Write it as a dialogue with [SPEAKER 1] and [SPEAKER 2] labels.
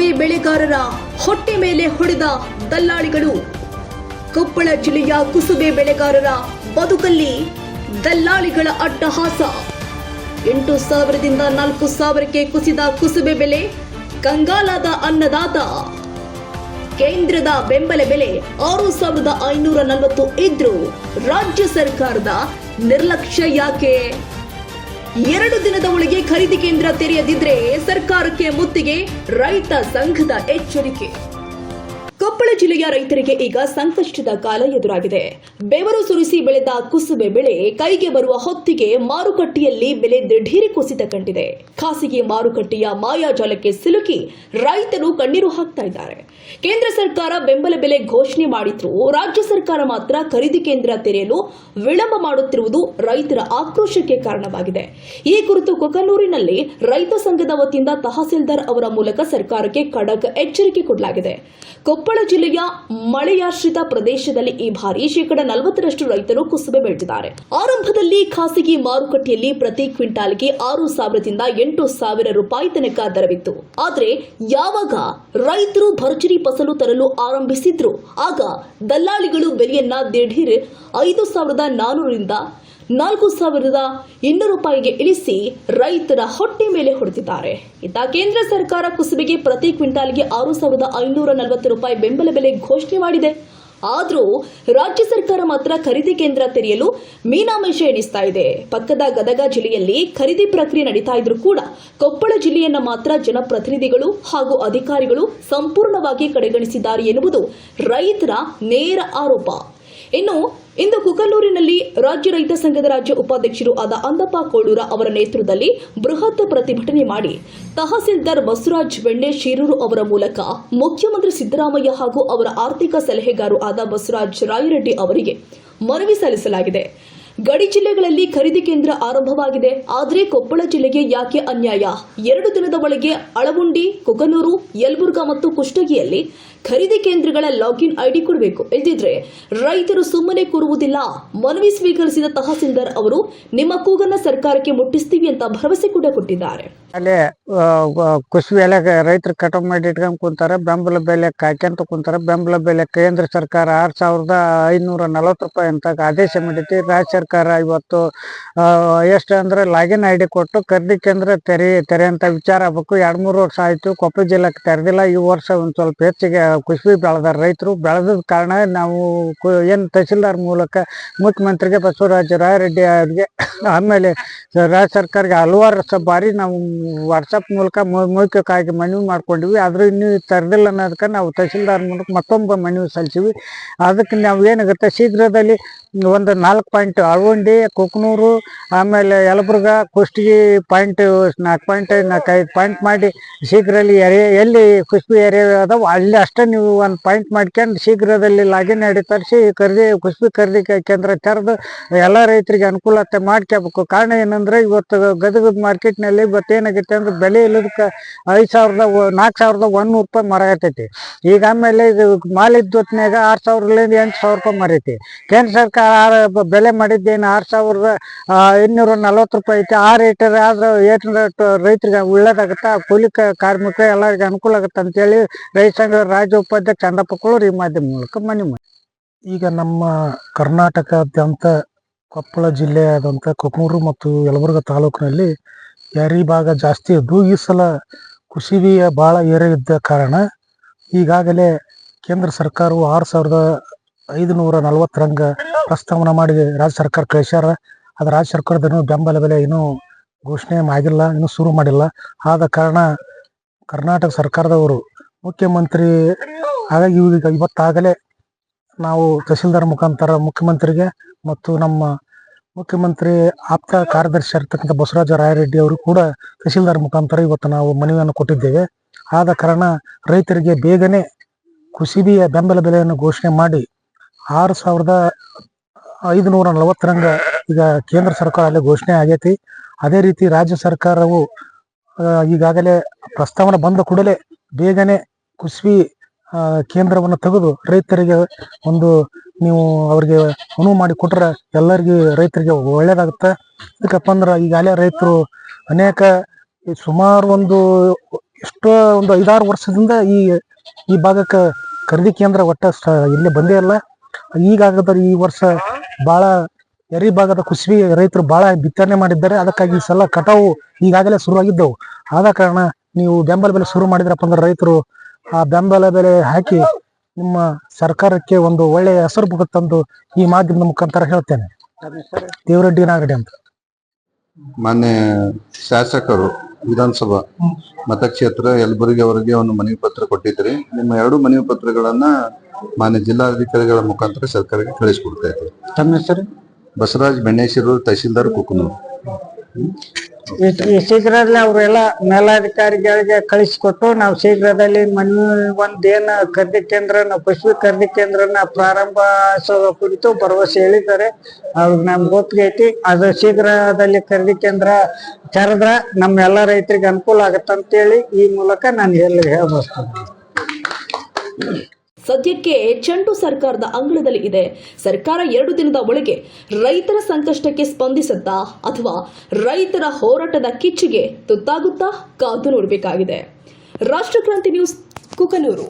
[SPEAKER 1] ಕುಸುಬೆ ಬೆಳೆಗಾರರ ಹೊಟ್ಟೆ ಮೇಲೆ ಹೊಡೆದ ದಲ್ಲಾಳಿಗಳು. ಕೊಪ್ಪಳ ಜಿಲ್ಲೆಯ ಕುಸುಬೆ ಬೆಳೆಗಾರರ ಬದುಕಲ್ಲಿ ದಲ್ಲಾಳಿಗಳ ಅಟ್ಟಹಾಸ. 8,000ದಿಂದ 4,000ಕ್ಕೆ ಕುಸಿದ ಕುಸುಬೆ ಬೆಲೆ. ಕಂಗಾಲಾದ ಅನ್ನದಾತ. ಕೇಂದ್ರದ ಬೆಂಬಲ ಬೆಲೆ 6,540 ಇದ್ರೂ ರಾಜ್ಯ ಸರ್ಕಾರದ ನಿರ್ಲಕ್ಷ್ಯ ಯಾಕೆ? 2 ದಿನದ ಒಳಗೆ ಖರೀದಿ ಕೇಂದ್ರ ತೆರೆಯದಿದ್ರೆ ಸರ್ಕಾರಕ್ಕೆ ಮುತ್ತಿಗೆ. ರೈತ ಸಂಘದ ಎಚ್ಚರಿಕೆ. ಕೊಪ್ಪಳ ಜಿಲ್ಲೆಯ ರೈತರಿಗೆ ಈಗ ಸಂಕಷ್ಟದ ಕಾಲ ಎದುರಾಗಿದೆ. ಬೆವರು ಸುರಿಸಿ ಬೆಳೆದ ಕುಸುಬೆ ಬೆಳೆ ಕೈಗೆ ಬರುವ ಹೊತ್ತಿಗೆ ಮಾರುಕಟ್ಟೆಯಲ್ಲಿ ಬೆಲೆ ದಿಢೀರ್ ಕುಸಿತ ಕಂಡಿದೆ. ಖಾಸಗಿ ಮಾರುಕಟ್ಟೆಯ ಮಾಯಾಜಾಲಕ್ಕೆ ಸಿಲುಕಿ ರೈತರು ಕಣ್ಣೀರು ಹಾಕ್ತಾ ಇದ್ದಾರೆ. ಕೇಂದ್ರ ಸರ್ಕಾರ ಬೆಂಬಲ ಬೆಲೆ ಘೋಷಣೆ ಮಾಡಿದ್ರೂ ರಾಜ್ಯ ಸರ್ಕಾರ ಮಾತ್ರ ಖರೀದಿ ಕೇಂದ್ರ ತೆರೆಯಲು ವಿಳಂಬ ಮಾಡುತ್ತಿರುವುದು ರೈತರ ಆಕ್ರೋಶಕ್ಕೆ ಕಾರಣವಾಗಿದೆ. ಈ ಕುರಿತು ಕೊಕನೂರಿನಲ್ಲಿ ರೈತ ಸಂಘದ ವತಿಯಿಂದ ತಹಸೀಲ್ದಾರ್ ಅವರ ಮೂಲಕ ಸರ್ಕಾರಕ್ಕೆ ಖಡಕ್ ಎಚ್ಚರಿಕೆ ಕೊಡಲಾಗಿದೆ. ಕೊಪ್ಪಳ ಜಿಲ್ಲೆಯ ಮಳೆಯಾಶ್ರಿತ ಪ್ರದೇಶದಲ್ಲಿ ಈ ಬಾರಿ 40% ರೈತರು ಕುಸುಬೆ ಬೆಳೆದಿದ್ದಾರೆ. ಆರಂಭದಲ್ಲಿ ಖಾಸಗಿ ಮಾರುಕಟ್ಟೆಯಲ್ಲಿ ಪ್ರತಿ ಕ್ವಿಂಟಾಲ್ಗೆ 6,000ದಿಂದ 8,000 ರೂಪಾಯಿ ತನಕ ದರವಿತ್ತು. ಆದರೆ ಯಾವಾಗ ರೈತರು ಭರ್ಜರಿ ಫಸಲು ತರಲು ಆರಂಭಿಸಿದ್ರು ಆಗ ದಲ್ಲಾಳಿಗಳು ಬೆಲೆಯನ್ನ ದಿಢೀರ್ 5,400ರಿಂದ 4,200 ರೂಪಾಯಿಗೆ ಇಳಿಸಿ ರೈತರ ಹೊಟ್ಟೆ ಮೇಲೆ ಹೊಡೆದಿದ್ದಾರೆ. ಇತ್ತ ಕೇಂದ್ರ ಸರ್ಕಾರ ಕುಸುಬೆಗೆ ಪ್ರತಿ ಕ್ವಿಂಟಾಲ್ಗೆ 6,540 ರೂಪಾಯಿ ಬೆಂಬಲ ಬೆಲೆ ಘೋಷಣೆ ಮಾಡಿದೆ. ಆದರೂ ರಾಜ್ಯ ಸರ್ಕಾರ ಮಾತ್ರ ಖರೀದಿ ಕೇಂದ್ರ ತೆರೆಯಲು ಮೀನಾಮೇಷ ಎಣಿಸ್ತಾ ಇದೆ. ಪಕ್ಕದ ಗದಗ ಜಿಲ್ಲೆಯಲ್ಲಿ ಖರೀದಿ ಪ್ರಕ್ರಿಯೆ ನಡೀತಾ ಇದ್ರೂ ಕೂಡ ಕೊಪ್ಪಳ ಜಿಲ್ಲೆಯನ್ನ ಮಾತ್ರ ಜನಪ್ರತಿನಿಧಿಗಳು ಹಾಗೂ ಅಧಿಕಾರಿಗಳು ಸಂಪೂರ್ಣವಾಗಿ ಕಡೆಗಣಿಸಿದ್ದಾರೆ ಎನ್ನುವುದು ರೈತರ ನೇರ ಆರೋಪ. ಇನ್ನು ಇಂದು ಕುಕನೂರಿನಲ್ಲಿ ರಾಜ್ಯ ರೈತ ಸಂಘದ ರಾಜ್ಯ ಉಪಾಧ್ಯಕ್ಷರು ಆದ ಅಂದಪ್ಪ ಕೋಳೂರ ಅವರ ನೇತೃತ್ವದಲ್ಲಿ ಬೃಹತ್ ಪ್ರತಿಭಟನೆ ಮಾಡಿ ತಹಸೀಲ್ದಾರ್ ಬಸವರಾಜ್ ಬೆಣ್ಣೆ ಶೀರೂರು ಅವರ ಮೂಲಕ ಮುಖ್ಯಮಂತ್ರಿ ಸಿದ್ದರಾಮಯ್ಯ ಹಾಗೂ ಅವರ ಆರ್ಥಿಕ ಸಲಹೆಗಾರು ಆದ ಬಸವರಾಜ್ ರಾಯರೆಡ್ಡಿ ಅವರಿಗೆ ಮನವಿ ಸಲ್ಲಿಸಲಾಗಿದೆ. ಗಡಿ ಜಿಲ್ಲೆಗಳಲ್ಲಿ ಖರೀದಿ ಕೇಂದ್ರ ಆರಂಭವಾಗಿದೆ. ಆದರೆ ಕೊಪ್ಪಳ ಜಿಲ್ಲೆಗೆ ಯಾಕೆ ಅನ್ಯಾಯ? 2 ದಿನದ ಒಳಗೆ ಅಳಗುಂಡಿ, ಕುಕನೂರು, ಯಲಬುರ್ಗಾ ಮತ್ತು ಕುಷ್ಟಗಿಯಲ್ಲಿ ಖರೀದಿ ಕೇಂದ್ರಗಳ ಲಾಗಿನ್ ಐಡಿ ಕೊಡಬೇಕು. ಇಲ್ಲದಿದ್ರೆ ರೈತರು ಸುಮ್ಮನೆ ಕೂರುವುದಿಲ್ಲ. ಮನವಿ ಸ್ವೀಕರಿಸಿದ ತಹಸೀಲ್ದಾರ್ ಅವರು ನಿಮ್ಮ ಕೂಗನ್ನ ಸರ್ಕಾರಕ್ಕೆ ಮುಟ್ಟಿಸ್ತೀವಿ ಅಂತ ಭರವಸೆ ಕೂಡ ಕೊಟ್ಟಿದ್ದಾರೆ.
[SPEAKER 2] ಅಲ್ಲೇ ಕುಸುಬೆ ಎಲ್ಲ ರೈತರು ಕಟಾವು ಮಾಡಿ ಇಟ್ಕೊಂಡ್ ಕುಂತಾರ. ಬೆಂಬಲ ಬೆಲೆ ಕಾಯ್ಕೊಂತ ಕುಂತಾರ. ಬೆಂಬಲ ಬೆಲೆ ಕೇಂದ್ರ ಸರ್ಕಾರ 6,540 ರೂಪಾಯಿ ಅಂತ ಆದೇಶ ಮಾಡೈತಿ. ರಾಜ್ಯ ಸರ್ಕಾರ ಇವತ್ತು ಎಷ್ಟು ಅಂದ್ರೆ ಲಾಗಿನ್ ಐಡಿ ಕೊಟ್ಟು ಖರೀದಿ ಕೇಂದ್ರ ತೆರೆ ಅಂತ ವಿಚಾರ ಆಗ್ಬೇಕು. 2-3 ವರ್ಷ ಆಯ್ತು ಕೊಪ್ಪಳ ಜಿಲ್ಲೆಗೆ ತೆರೆದಿಲ್ಲ. ಈ ವರ್ಷ ಒಂದ್ ಸ್ವಲ್ಪ ಹೆಚ್ಚಿಗೆ ಕುಸುಬೆ ಬೆಳೆದಾರ. ರೈತರು ಬೆಳೆದ ಕಾರಣ ನಾವು ಏನ್ ತಹಸೀಲ್ದಾರ್ ಮೂಲಕ ಮುಖ್ಯಮಂತ್ರಿಗೆ ಬಸವರಾಜ ರಾಯರೆಡ್ಡಿ ಅವರಿಗೆ ಆಮೇಲೆ ರಾಜ್ಯ ಸರ್ಕಾರಕ್ಕೆ ಹಲವಾರು ಬಾರಿ ನಾವು ವಾಟ್ಸಪ್ ಮೂಲಕ ಮೌಖಿಕವಾಗಿ ಮನವಿ ಮಾಡ್ಕೊಂಡಿವಿ. ಆದ್ರೂ ಇನ್ನೂ ತರದಿಲ್ಲ ಅನ್ನೋದಕ್ಕೆ ನಾವು ತಹಸೀಲ್ದಾರ್ ಮೂಲಕ ಮತ್ತೊಬ್ಬ ಮನವಿ ಸಲ್ಲಿಸಿವಿ. ಅದಕ್ಕೆ ನಾವು ಏನಾಗುತ್ತೆ ಶೀಘ್ರದಲ್ಲಿ ಒಂದು 4 ಪಾಯಿಂಟ್ ಅಳವಂಡಿ, ಕುಕನೂರು, ಆಮೇಲೆ ಯಲಬುರ್ಗಾ, ಕುಷ್ಟಗಿ ಪಾಯಿಂಟ್ 4.5 ಪಾಯಿಂಟ್ ಮಾಡಿ ಶೀಘ್ರದಲ್ಲಿ ಎಲ್ಲಿ ಕುಸುಬೆ ಏರಿಯಾ ಅದಾವ ಅಲ್ಲಿ ಅಷ್ಟೇ ನೀವು ಒಂದು ಪಾಯಿಂಟ್ ಮಾಡ್ಕೊಂಡು ಶೀಘ್ರದಲ್ಲಿ ಲಾಗಿನ್ ಐಡಿ ತರಿಸಿ ಕುಸುಬೆ ಖರೀದಿ ಕೇಂದ್ರ ತೆರೆದು ಎಲ್ಲ ರೈತರಿಗೆ ಅನುಕೂಲತೆ ಮಾಡ್ಕೋಬೇಕು. ಕಾರಣ ಏನಂದ್ರೆ ಇವತ್ತು ಗದಗ ಮಾರ್ಕೆಟ್ನಲ್ಲಿ ಇವತ್ತು ಏನಾಗೈತೆ ಅಂದ್ರೆ ಬೆಲೆ ಇಲ್ಲದಕ್ಕೆ 4,100 ರೂಪಾಯಿ ಮರಾಗತೈತಿ. ಈಗ ಆಮೇಲೆ ಇದು ಮಾಲ್ ಇದ್ದೊತ್ನಾಗ 6,000ರಿಂದ 8,000 ರೂಪಾಯಿ ಮರೈತಿ. ಕೇಂದ್ರ ಸರ್ಕಾರ ಬೆಲೆ ಮಾಡಿದ್ದೇನು 6,540 ರೂಪಾಯಿ ಐತಿ. ಆ ರೇಟ್ ಆದ್ರೆ ರೈತರಿಗೆ ಒಳ್ಳೇದಾಗತ್ತ, ಕೂಲಿ ಕಾರ್ಮಿಕ ಎಲ್ಲರಿಗೆ ಅನುಕೂಲ ಆಗತ್ತೆ ಅಂತೇಳಿ ರೈತ ಸಂಘದ ರಾಜ್ಯ ಉಪಾಧ್ಯಕ್ಷ ಅಂದಪ್ಪ ಕೋಳೂರು ಈ ಮಾಧ್ಯಮ ಮೂಲಕ ಮನವಿ ಮಾಡಿ.
[SPEAKER 3] ಈಗ ನಮ್ಮ ಕರ್ನಾಟಕದಾದ್ಯಂತ ಕೊಪ್ಪಳ ಜಿಲ್ಲೆಯಾದಂಥ ಕುಕನೂರು ಮತ್ತು ಯಲಬುರ್ಗಾ ತಾಲೂಕಿನಲ್ಲಿ ಯಾರಿ ಭಾಗ ಜಾಸ್ತಿ ಇದ್ದು ಈ ಸಲ ಕುಸುಬೆಯ ಭಾಳ ಏರೆ ಇದ್ದ ಕಾರಣ ಈಗಾಗಲೇ ಕೇಂದ್ರ ಸರ್ಕಾರವು 6,540 ರಂಗ ಪ್ರಸ್ತಾವನೆ ಮಾಡಿ ರಾಜ್ಯ ಸರ್ಕಾರ ಕಳಿಸ್ಯಾರ. ಅದು ರಾಜ್ಯ ಸರ್ಕಾರದ ಬೆಂಬಲ ಬೆಲೆ ಇನ್ನೂ ಘೋಷಣೆ ಆಗಿಲ್ಲ, ಇನ್ನೂ ಶುರು ಮಾಡಿಲ್ಲ. ಆದ ಕಾರಣ ಕರ್ನಾಟಕ ಸರ್ಕಾರದವರು ಮುಖ್ಯಮಂತ್ರಿ ಹಾಗಾಗಿ ಇವತ್ತಾಗಲೇ ನಾವು ತಹಸೀಲ್ದಾರ್ ಮುಖಾಂತರ ಮುಖ್ಯಮಂತ್ರಿಗೆ ಮತ್ತು ನಮ್ಮ ಮುಖ್ಯಮಂತ್ರಿ ಆಪ್ತ ಕಾರ್ಯದರ್ಶಿ ಇರ್ತಕ್ಕಂಥ ಬಸವರಾಜ ರಾಯರೆಡ್ಡಿ ಅವರು ಕೂಡ ತಹಸೀಲ್ದಾರ್ ಮುಖಾಂತರ ಇವತ್ತು ನಾವು ಮನವಿಯನ್ನು ಕೊಟ್ಟಿದ್ದೇವೆ. ಆದ ಕಾರಣ ರೈತರಿಗೆ ಬೇಗನೆ ಕುಸುಬೆಯ ಬೆಂಬಲ ಬೆಲೆಯನ್ನು ಘೋಷಣೆ ಮಾಡಿ 6,540 ರಂಗ ಈಗ ಕೇಂದ್ರ ಸರ್ಕಾರ ಅಲ್ಲಿ ಘೋಷಣೆ ಆಗೈತಿ. ಅದೇ ರೀತಿ ರಾಜ್ಯ ಸರ್ಕಾರವು ಈಗಾಗಲೇ ಪ್ರಸ್ತಾವನೆ ಬಂದ ಕೂಡಲೇ ಬೇಗನೆ ಕುಸುಬೆ ಕೇಂದ್ರವನ್ನು ತೆಗೆದು ರೈತರಿಗೆ ಒಂದು ನೀವು ಅವ್ರಿಗೆ ಅನುವು ಮಾಡಿ ಕೊಟ್ರೆ ಎಲ್ಲರಿಗೆ ರೈತರಿಗೆ ಒಳ್ಳೇದಾಗುತ್ತೆ. ಯಾಕಪ್ಪ ಅಂದ್ರೆ ಈಗಾಗಲೇ ರೈತರು ಅನೇಕ ಸುಮಾರು ಒಂದು ಎಷ್ಟೋ ಒಂದು 5-6 ವರ್ಷದಿಂದ ಈ ಭಾಗಕ್ಕೆ ಖರೀದಿ ಕೇಂದ್ರ ಇಲ್ಲಿ ಬಂದೇ ಇಲ್ಲ. ಈಗಾಗದ ಈ ವರ್ಷ ಭಾಳ ಎರಿ ಭಾಗದ ಕುಸಿಬಿ ರೈತರು ಭಾಳ ಬಿತ್ತನೆ ಮಾಡಿದ್ದಾರೆ. ಅದಕ್ಕಾಗಿ ಈ ಸಲ ಕಟಾವು ಈಗಾಗಲೇ ಶುರುವಾಗಿದ್ದವು. ಆದ ಕಾರಣ ನೀವು ಬೆಂಬಲ ಬೆಲೆ ಶುರು ಮಾಡಿದ್ರಪ್ಪ ಅಂದ್ರೆ ರೈತರು ಆ ಬೆಂಬಲ ಬೆಲೆ ಹಾಕಿ ನಿಮ್ಮ ಸರ್ಕಾರಕ್ಕೆ ಒಂದು ಒಳ್ಳೆಯ ಹೆಸರು ತಂದು ಈ ಮಾಧ್ಯಮದ ಮುಖಾಂತರ ಹೇಳ್ತೇನೆ. ದೇವರೆಡ್ಡಿ ನಾಗಡಿ ಅಂತ.
[SPEAKER 4] ಮಾನ್ಯ ಶಾಸಕರು ವಿಧಾನಸಭಾ ಮತಕ್ಷೇತ್ರ ಯಲಬುರ್ಗಿ ಅವರಿಗೆ ಒಂದು ಮನವಿ ಪತ್ರ ಕೊಟ್ಟಿದ್ರಿ. ನಿಮ್ಮ 2 ಮನವಿ ಪತ್ರಗಳನ್ನ ಮಾನ್ಯ ಜಿಲ್ಲಾಧಿಕಾರಿಗಳ ಮುಖಾಂತರ ಸರ್ಕಾರಕ್ಕೆ ಕಳಿಸ್ಕೊಡ್ತಾ ಇದ್ದೀವಿ.
[SPEAKER 2] ತಮ್ಮ ಹೆಸರು?
[SPEAKER 4] ಬಸವರಾಜ್ ಬೆಣ್ಣೇಶ್ವರ, ತಹಶೀಲ್ದಾರ್ ಕುಕನೂರು.
[SPEAKER 2] ಈ ಶೀಘ್ರದಲ್ಲಿ ಅವರೆಲ್ಲ ಮೇಲಾಧಿಕಾರಿಗಳಿಗೆ ಕಳಿಸಿಕೊಟ್ಟು ನಾವು ಶೀಘ್ರದಲ್ಲಿ ಒಂದೇನು ಖರೀದಿ ಕೇಂದ್ರನ ಪಶು ಖರೀದಿ ಕೇಂದ್ರನ ಪ್ರಾರಂಭಿಸೋ ಕುರಿತು ಭರವಸೆ ಹೇಳಿದ್ದಾರೆ. ಅವ್ರಿಗೆ ನಮ್ಗೆ ಒಪ್ಪಿಗೆ ಐತಿ. ಅದು ಶೀಘ್ರದಲ್ಲಿ ಖರೀದಿ ಕೇಂದ್ರ ತೆರೆದ್ರ ನಮ್ಮ ಎಲ್ಲ ರೈತರಿಗೆ ಅನುಕೂಲ ಆಗತ್ತಂತೇಳಿ ಈ ಮೂಲಕ ನಾನು ಹೇಳ್ಬಯಸ್ತೇನೆ.
[SPEAKER 1] ಸದ್ಯಕ್ಕೆ ಚೆಂಡು ಸರ್ಕಾರದ ಅಂಗಳದಲ್ಲಿ ಇದೆ. ಸರ್ಕಾರ 2 ದಿನದ ಒಳಗೆ ರೈತರ ಸಂಕಷ್ಟಕ್ಕೆ ಸ್ಪಂದಿಸುತ್ತಾ ಅಥವಾ ರೈತರ ಹೋರಾಟದ ಕಿಚ್ಚಿಗೆ ತುತ್ತಾಗುತ್ತಾ ಕಾದು ನೋಡಬೇಕಾಗಿದೆ. ರಾಷ್ಟ್ರಕ್ರಾಂತಿ ನ್ಯೂಸ್, ಕುಕನೂರು.